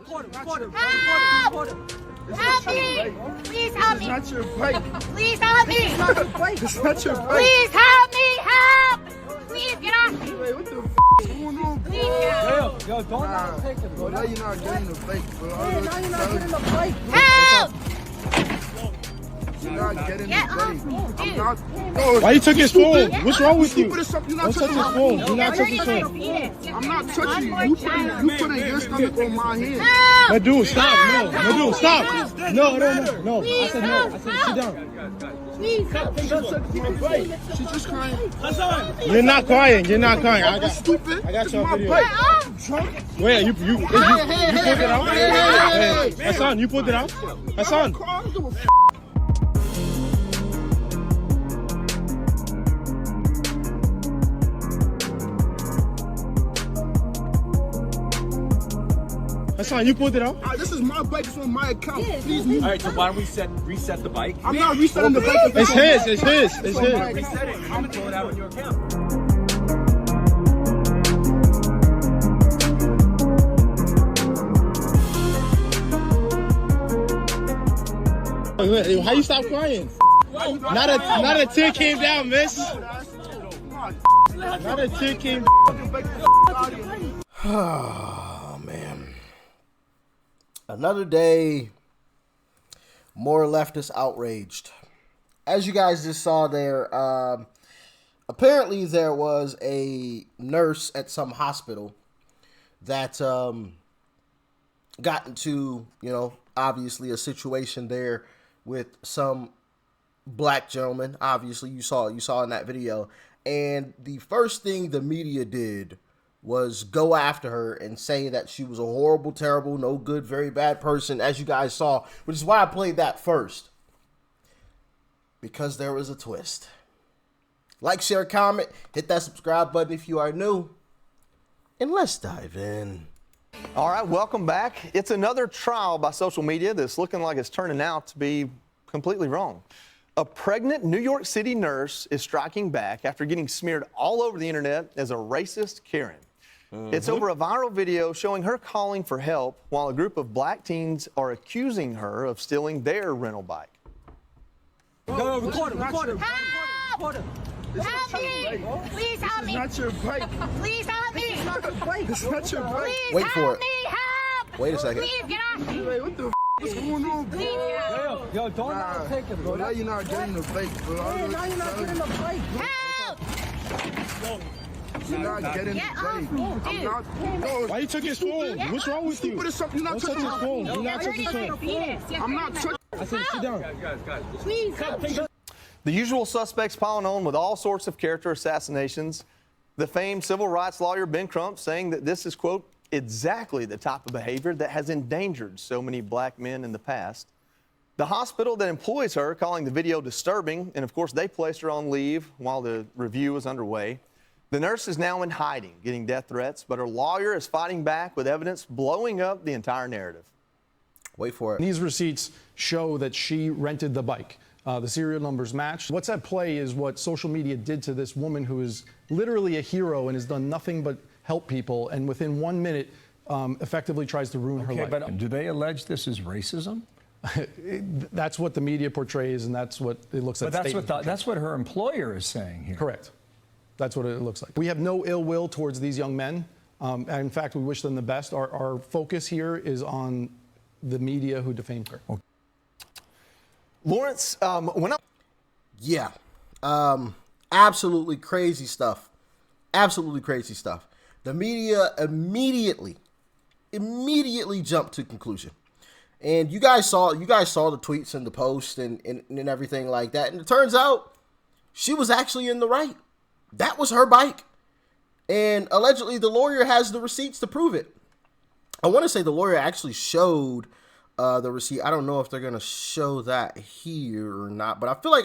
Help me! Please help me! It's not your bike. Please help me! It's not your bike. It's not your bike. Please help me! Help! Please get off me! Wait, what the f is going on, bro? Please get off me! Yo, don't not take it, bro. Now you're not getting the bike, bro. Hey, now you're not getting the bike. Help! You're not getting Get the off bike. me, I'm dude. not. No, Why you took his phone? Yeah. What's wrong with you? stupid as something. You're not Don't touch touching his my phone. phone. Do not touch his Already phone. fetus. I'm not touching One you. more You time. putting your stomach on my hand. Help! My dude, stop. No, my dude, stop. No, no. I Please said no. help. I said sit down. Please help! She's just crying. You're not crying. You're not crying. I got Stupid. I got It's you on my video. bike. Off! Wait, you pulled it out? Hey, Hassan, you pulled it out? Hassan. I don't give a f. Hassan, you pulled it out? This is my bike. It's on my account. Please move. All right, so why don't we reset the bike? I'm not resetting the bike. It's his. It's his. It's his. Reset it. I'm gonna throw it out on your account. How you stop crying? Not a tear came down, miss. Not a tear came down. Oh, man. Another day, more leftists outraged. As you guys just saw there, apparently there was a nurse at some hospital that got into, obviously a situation there with some black gentleman. Obviously, you saw in that video. And the first thing the media did was go after her and say that she was a horrible, terrible, no good, very bad person, as you guys saw, which is why I played that first. Because there was a twist. Like, share, comment, hit that subscribe button if you are new, and let's dive in. All right, welcome back. It's another trial by social media that's looking like it's turning out to be completely wrong. A pregnant New York City nurse is striking back after getting smeared all over the internet as a racist Karen. It's over a viral video showing her calling for help while a group of black teens are accusing her of stealing their rental bike. No, record him. Help! Help me! Please help It's me! not your bike. Please help me! It's not your bike. Please Wait for help it. me! Help! Wait a second. Please get off me! Wait, what the f is going on, Please bro? get off me! Yo, don't not take it, bro. Now you're not getting the bike, bro. Hey, now you're not getting the bike, bro. Help! You're not getting the Get bike. off me, I'm dude. not. No, Why you took his phone? What's wrong with you? stupid as something. You're not Don't touch touching his my phone. phone. Do not touch his Already phone. fetus. Yes, I'm not touching. I said sit down. Guys. Please help me! The usual suspects piling on with all sorts of character assassinations. The famed civil rights lawyer Ben Crump saying that this is, quote, exactly the type of behavior that has endangered so many black men in the past. The hospital that employs her calling the video disturbing, and of course they placed her on leave while the review was underway. The nurse is now in hiding, getting death threats, but her lawyer is fighting back with evidence blowing up the entire narrative. Wait for it. These receipts show that she rented the bike. The serial numbers match. What's at play is what social media did to this woman who is literally a hero and has done nothing but help people, and within 1 minute effectively tries to ruin her life. But do they allege this is racism? That's what the media portrays, and that's what it looks like. But that's what her employer is saying here. Correct. That's what it looks like. We have no ill will towards these young men. And in fact, we wish them the best. Our focus here is on the media who defamed her. Okay. Lawrence, Yeah. Absolutely crazy stuff. Absolutely crazy stuff. The media immediately jumped to conclusion. And you guys saw the tweets and the posts and everything like that. And it turns out she was actually in the right. That was her bike. And allegedly the lawyer has the receipts to prove it. I want to say the lawyer actually showed the receipt. I don't know if they're going to show that here or not, but I feel like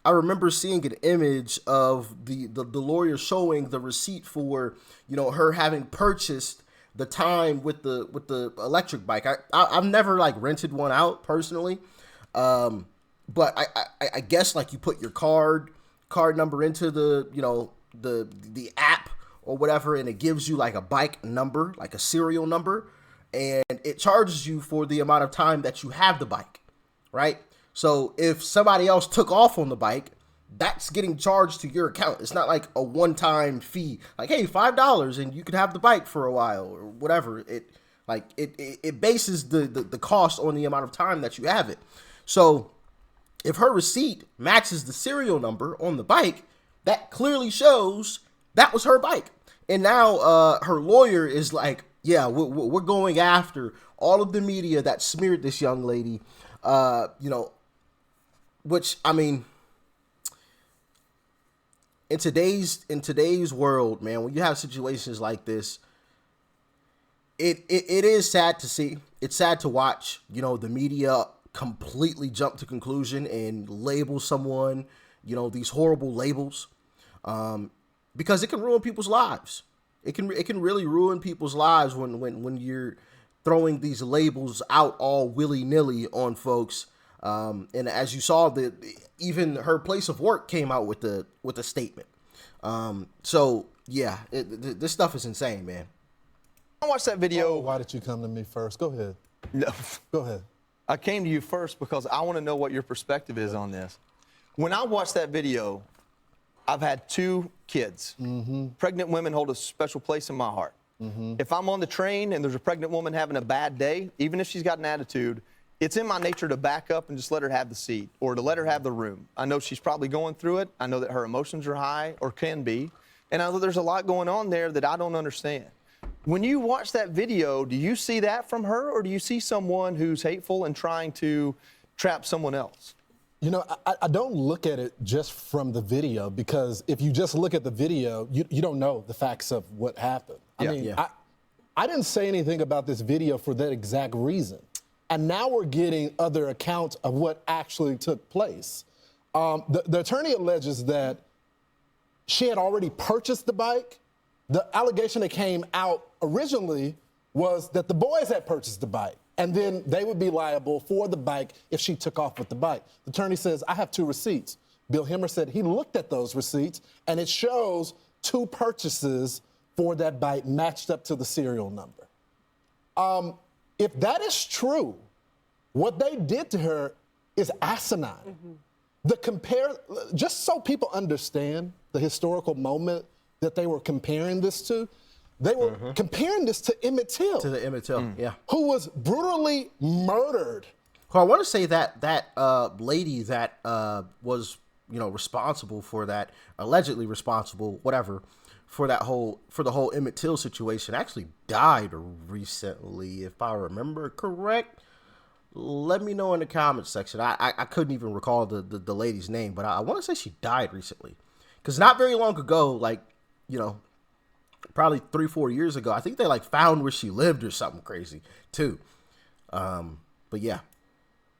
I remember seeing an image of the lawyer showing the receipt for, her having purchased the time with the electric bike. I've never like rented one out personally. But I guess like you put your card number into the app or whatever, and it gives you like a bike number, like a serial number. and it charges you for the amount of time that you have the bike, right? So if somebody else took off on the bike, that's getting charged to your account. It's not like a one-time fee, like, hey, $5 and you could have the bike for a while or whatever. It bases the cost on the amount of time that you have it. So if her receipt matches the serial number on the bike, that clearly shows that was her bike. And now her lawyer is like, yeah, we're going after all of the media that smeared this young lady, which, I mean, in today's world, man, when you have situations like this, it is sad to see. It's sad to watch, the media completely jump to conclusion and label someone, these horrible labels, because it can ruin people's lives. It can really ruin people's lives when you're throwing these labels out all willy-nilly on folks. And as you saw, even her place of work came out with a statement. So yeah, this stuff is insane, man. I watched that video. Why did you come to me first? Go ahead. No. Go ahead. I came to you first because I want to know what your perspective is on this. When I watched that video, I've had 2 kids. Pregnant women hold a special place in my heart. If I'm on the train and there's a pregnant woman having a bad day, even if she's got an attitude, it's in my nature to back up and just let her have the seat or to let her have the room. I know she's probably going through it. I know that her emotions are high or can be. And I know there's a lot going on there that I don't understand. When you watch that video, do you see that from her, or do you see someone who's hateful and trying to trap someone else? I don't look at it just from the video, because if you just look at the video, you don't know the facts of what happened. I didn't say anything about this video for that exact reason. And now we're getting other accounts of what actually took place. The attorney alleges that she had already purchased the bike. The allegation that came out originally was that the boys had purchased the bike, and then they would be liable for the bike if she took off with the bike. The attorney says, I have 2 receipts. Bill Hemmer said he looked at those receipts, and it shows 2 purchases for that bike matched up to the serial number. If that is true, what they did to her is asinine. Just so people understand the historical moment that they were comparing this to, they were comparing this to Emmett Till. To the Emmett Till, yeah. Who was brutally murdered. Well, I want to say that lady that was, responsible for that, allegedly responsible, whatever, for the whole Emmett Till situation, actually died recently, if I remember correct. Let me know in the comments section. I couldn't even recall the lady's name, but I want to say she died recently. Because not very long ago, probably 3-4 years ago, I think they found where she lived or something crazy too. But yeah.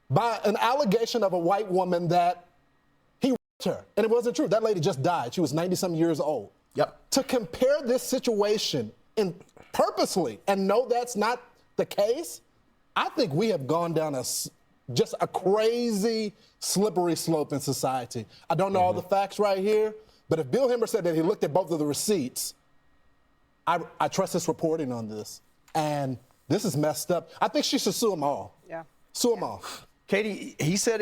By an allegation of a white woman that he raped her. And it wasn't true. That lady just died. She was 90-some years old. Yep. To compare this situation purposely and know that's not the case, I think we have gone down just a crazy, slippery slope in society. I don't know all the facts right here, but if Bill Hemmer said that he looked at both of the receipts, I trust his reporting on this. And this is messed up. I think she should sue them all. Yeah. Sue them all. Katie, he said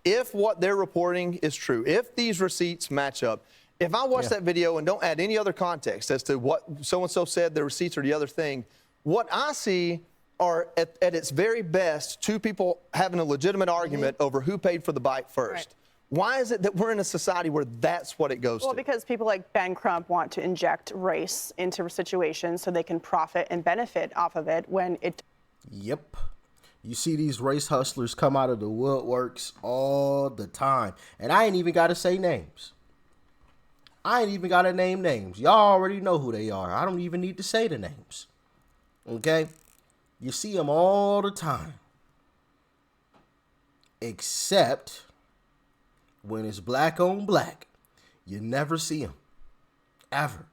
if what they're reporting is true, if these receipts match up, if I watch that video and don't add any other context as to what so-and-so said, the receipts or the other thing, what I see are at its very best 2 people having a legitimate argument over who paid for the bike first. Right. Why is it that we're in a society where that's what it goes to? Well, because people like Ben Crump want to inject race into situations so they can profit and benefit off of it when it... Yep. You see these race hustlers come out of the woodworks all the time. And I ain't even got to say names. I ain't even got to name names. Y'all already know who they are. I don't even need to say the names. Okay? You see them all the time. Except when it's black on black. You never see them. Ever.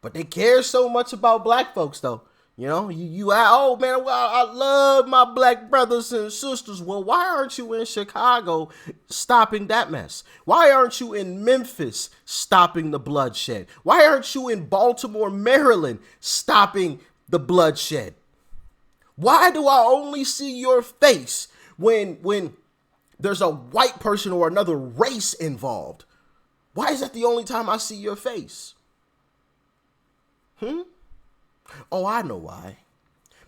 But they care so much about black folks, though. Oh, man, well, I love my black brothers and sisters. Well, why aren't you in Chicago stopping that mess? Why aren't you in Memphis stopping the bloodshed? Why aren't you in Baltimore, Maryland stopping the bloodshed? Why do I only see your face when there's a white person or another race involved? Why is that the only time I see your face? Oh, I know why.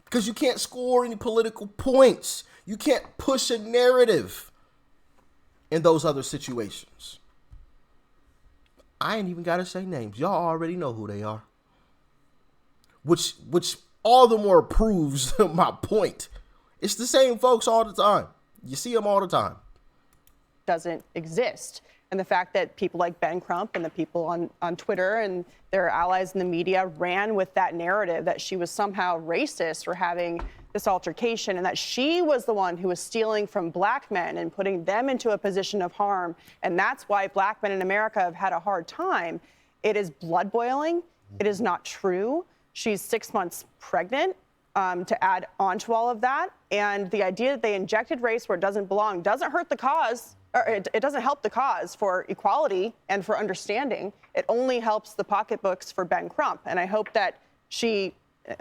Because you can't score any political points. You can't push a narrative in those other situations. I ain't even got to say names. Y'all already know who they are. Which all the more proves my point. It's the same folks all the time. You see them all the time. Doesn't exist. And the fact that people like Ben Crump and the people on Twitter and their allies in the media ran with that narrative that she was somehow racist for having this altercation and that she was the one who was stealing from black men and putting them into a position of harm. And that's why black men in America have had a hard time. It is blood boiling. It is not true. She's 6 months pregnant. To add on to all of that. And the idea that they injected race where it doesn't belong doesn't hurt the cause, or it doesn't help the cause for equality and for understanding. It only helps the pocketbooks for Ben Crump. And I hope that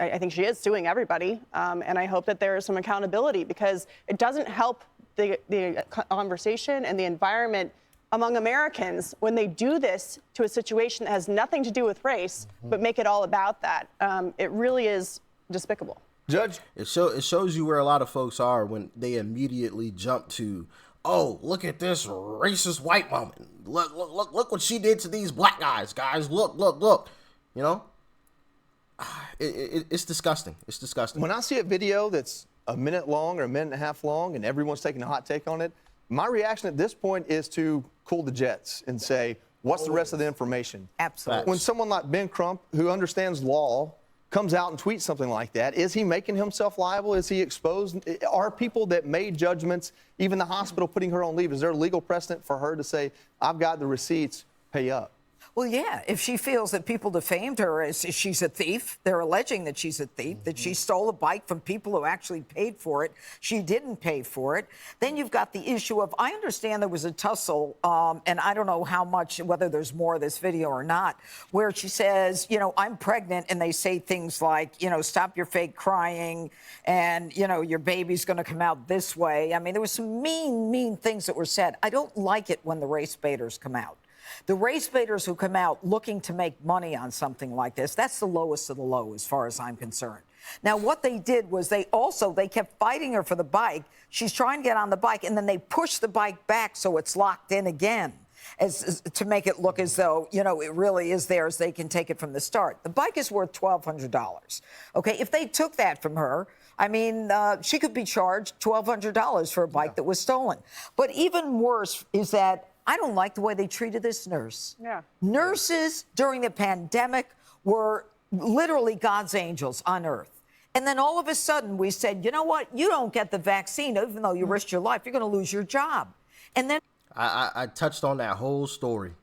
I think she is suing everybody. And I hope that there is some accountability because it doesn't help the conversation and the environment among Americans when they do this to a situation that has nothing to do with race, but make it all about that. It really is despicable. Judge, it shows you where a lot of folks are when they immediately jump to, oh, look at this racist white woman. Look what she did to these black guys. Guys, look. You know, it's disgusting. It's disgusting. When I see a video that's a minute long or a minute and a half long and everyone's taking a hot take on it, my reaction at this point is to cool the jets and say, what's the rest of the information? Absolutely. When someone like Ben Crump, who understands law, comes out and tweets something like that, is he making himself liable? Is he exposed? Are people that made judgments, even the hospital putting her on leave, is there a legal precedent for her to say, I've got the receipts, pay up? Well, yeah, if she feels that people defamed her as she's a thief, they're alleging that she's a thief, that she stole a bike from people who actually paid for it. She didn't pay for it. Then you've got the issue of, I understand there was a tussle, and I don't know how much, whether there's more of this video or not, where she says, you know, I'm pregnant, and they say things like, you know, stop your fake crying, and, you know, your baby's going to come out this way. I mean, there was some mean things that were said. I don't like it when the race baiters come out. The race baiters who come out looking to make money on something like this, that's the lowest of the low as far as I'm concerned. Now, what they did was they kept fighting her for the bike. She's trying to get on the bike, and then they push the bike back so it's locked in again as to make it look as though, you know, it really is theirs. They can take it from the start. The bike is worth $1,200. Okay, if they took that from her, I mean, she could be charged $1,200 for a bike that was stolen. But even worse is that I don't like the way they treated this nurse. Yeah. Nurses during the pandemic were literally God's angels on earth. And then all of a sudden we said, you know what? You don't get the vaccine, even though you risked your life, you're going to lose your job. And then I touched on that whole story.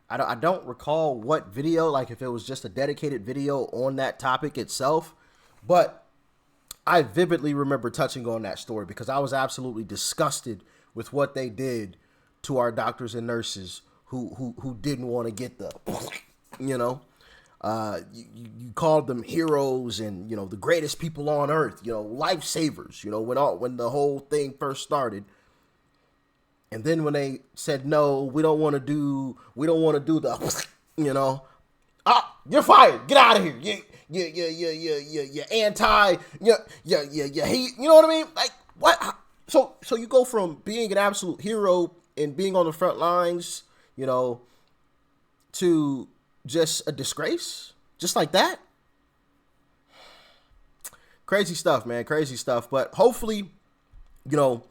I don't recall what video, like if it was just a dedicated video on that topic itself, but I vividly remember touching on that story because I was absolutely disgusted with what they did to our doctors and nurses who didn't want to get the, you know, you called them heroes and, you know, the greatest people on earth, you know, lifesavers, you know, when the whole thing first started. And then when they said, no, we don't want to do the, you know, you're fired. Get out of here. You anti, you hate, you know what I mean? Like what? So you go from being an absolute hero and being on the front lines, you know, to just a disgrace, just like that. Crazy stuff, man. Crazy stuff. But hopefully, you know,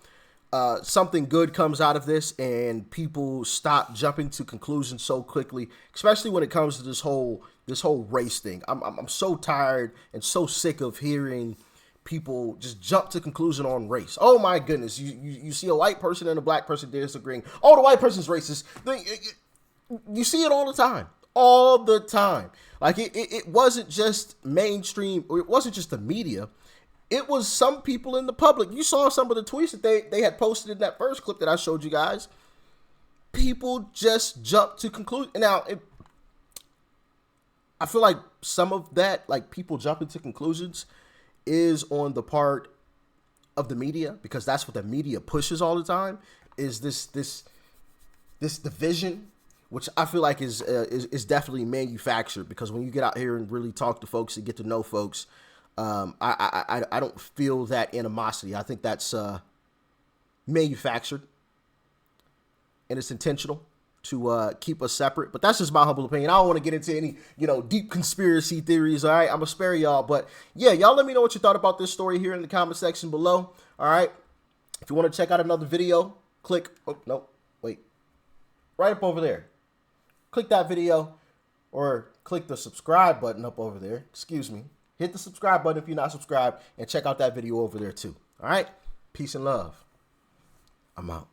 something good comes out of this and people stop jumping to conclusions so quickly, especially when it comes to this whole race thing. I'm so tired and so sick of hearing people just jump to conclusion on race. Oh my goodness, you see a white person and a black person disagreeing. Oh, the white person's racist. You see it all the time. Like it wasn't just mainstream, or it wasn't just the media. It was some people in the public. You saw some of the tweets that they had posted in that first clip that I showed you guys. People just jumped to conclusion. Now, I feel like some of that, like people jumping to conclusions, is on the part of the media, because that's what the media pushes all the time, is this division, which I feel like is definitely manufactured, because when you get out here and really talk to folks and get to know folks, I don't feel that animosity. I think that's manufactured, and it's intentional to keep us separate. But that's just my humble opinion. I don't want to get into any, deep conspiracy theories. All right, I'm gonna spare y'all. But yeah, y'all let me know what you thought about this story here in the comment section below. All right, if you want to check out another video, click. Oh no, wait, right up over there. Click that video, or click the subscribe button up over there. Excuse me. Hit the subscribe button if you're not subscribed, and check out that video over there too. All right, peace and love. I'm out.